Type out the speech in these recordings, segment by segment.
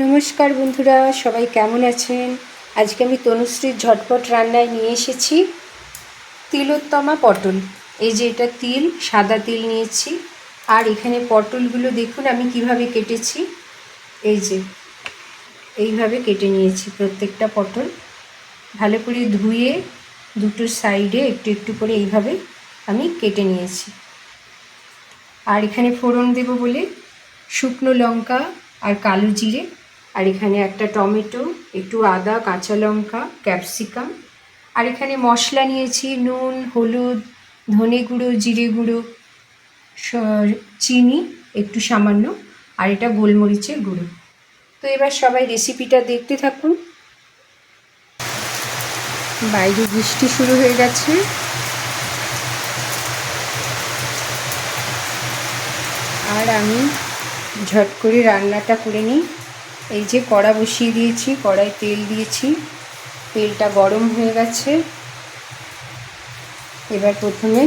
নমস্কার বন্ধুরা, সবাই কেমন আছেন? আজকে আমি তনুশ্রীর ঝটপট রান্নায় নিয়ে এসেছি তিলোত্তমা পটল। এই যে এটা তিল, সাদা তিল নিয়েছি। আর এখানে পটলগুলো দেখুন আমি কিভাবে কেটেছি। এই যে এইভাবে কেটে নিয়েছি প্রত্যেকটা পটল। ভালো করে ধুয়ে দুটো সাইডে একটু একটু করে এইভাবে আমি কেটে নিয়েছি। আর এখানে ফোড়ন দেব বলে শুকনো লঙ্কা আর কালো জিরে, আর এখানে একটা টমেটো, একটু আদা, কাঁচা লঙ্কা, ক্যাপসিকাম। আর এখানে মশলা নিয়েছি নুন, হলুদ, ধনে গুঁড়ো, জিরে গুঁড়ো, চিনি একটু সামান্য, আর এটা গোলমরিচের গুঁড়ো। তো এবার সবাই রেসিপিটা দেখতে থাকুন। বাইরে বৃষ্টি শুরু হয়ে গেছে। আর আমি ঝট করে রান্নাটা করে নিই। এই যে কড়া বসিয়ে দিয়েছি, কড়ায় তেল দিয়েছি, তেলটা গরম হয়ে গেছে। এবার প্রথমে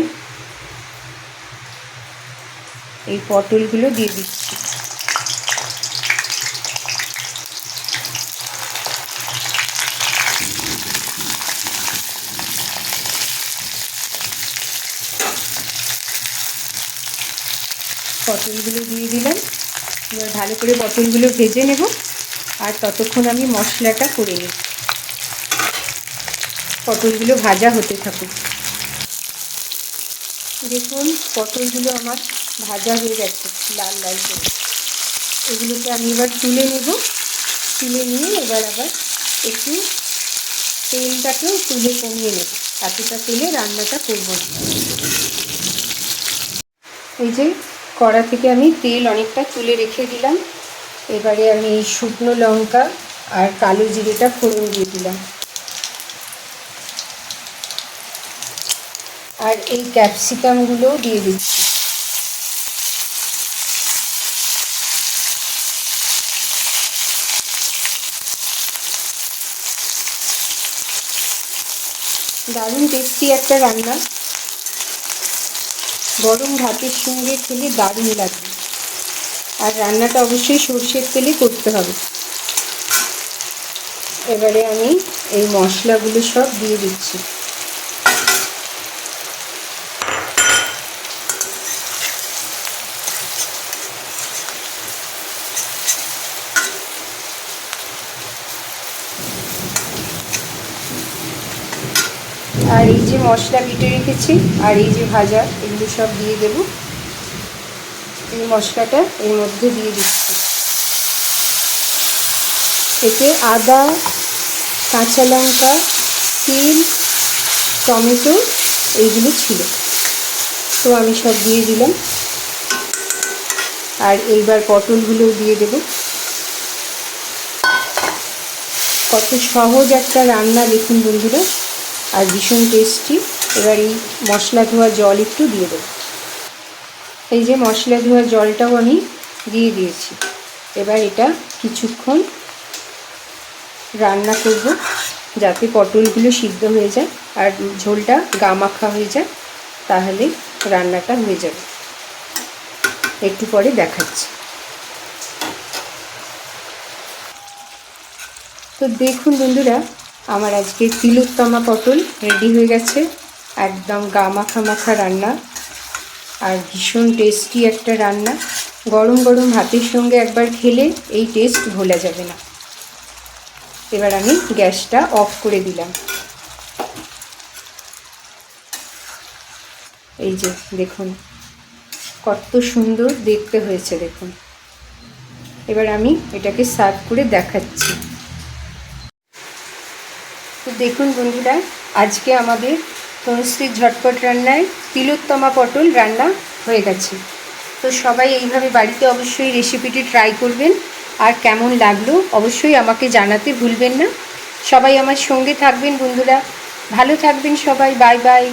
এই পটলগুলো দিয়ে দিচ্ছি। পটলগুলো দিয়ে দিলাম। এবার ভালো করে পটলগুলো ভেজে নেব, আর ততক্ষণ আমি মশলাটা করে নিই। পটলগুলো ভাজা হতে থাকুক। দেখুন পটলগুলো আমার ভাজা হয়ে গেছে লাল লাল করে। এগুলোকে আমি এবার তুলে নেব। তুলে নিয়ে এবার আবার একটু তেলটাকেও তুলে কমিয়ে নেব, এতটা তেলে রান্নাটা করব না। এই যে কড়া থেকে আমি তেল অনেকটা তুলে রেখে দিলাম। এবারে আমি এই শুকনো লঙ্কা আর কালো জিরেটা ফোড়ন দিয়ে দিলাম, আর এই ক্যাপসিকামগুলোও দিয়ে দিচ্ছি। দারুণ টেস্টি একটা রান্না, গরম ভাতের সঙ্গে খেলে দারুণ লাগবে। আর রান্নাটা অবশ্যই সর্ষের তেলে করতে হবে। এবারে আমি এই মশলাগুলো সব দিয়ে দিচ্ছি। আর এই যে মশলা বেটে রেখেছি আর এই যে ভাজা, এগুলো সব দিয়ে দেব। এই মশলাটা এর মধ্যে দিয়ে দিচ্ছি। এতে আদা, কাঁচা লঙ্কা, তিল, টমেটো এইগুলো ছিল, তো আমি সব দিয়ে দিলাম। আর এইবার পটলগুলোও দিয়ে দেব। কত সহজ একটা রান্না দেখুন বন্ধুরা, আর ভীষণ টেস্টি। এবার এই মশলা ধোয়া জল একটু দিয়ে দেব। এই যে মশলা ধোয়া জলটাও আমি দিয়ে দিয়েছি। এবার এটা কিছুক্ষণ রান্না করব, যাতে পটলগুলো সিদ্ধ হয়ে যায় আর ঝোলটা গামাখা হয়ে যায়, তাহলে রান্নাটা হয়ে যাবে। একটু পরে দেখাচ্ছি। তো দেখুন বন্ধুরা, আমার আজকে তিলোত্তমা পটল রেডি হয়ে গেছে। একদম গামাখা মাখা রান্না, আর ভীষণ টেস্টি একটা রান্না। গরম গরম ভাতের সঙ্গে একবার খেলে এই টেস্ট ভোলা যাবে না। এবার আমি গ্যাসটা অফ করে দিলাম। এই যে দেখুন কত সুন্দর দেখতে হয়েছে দেখুন। এবার আমি এটাকে সার্ভ করে দেখাচ্ছি। তো দেখুন বন্ধুরা, আজকে আমাদের তনুশ্রীর ঝটপট রান্নায় তিলোত্তমা পটল রান্না হয়ে গেছে। তো সবাই এইভাবে বাড়িতে অবশ্যই রেসিপিটি ট্রাই করবেন, আর কেমন লাগলো অবশ্যই আমাকে জানাতে ভুলবেন না। সবাই আমার সঙ্গে থাকবেন বন্ধুরা, ভালো থাকবেন সবাই। Bye bye.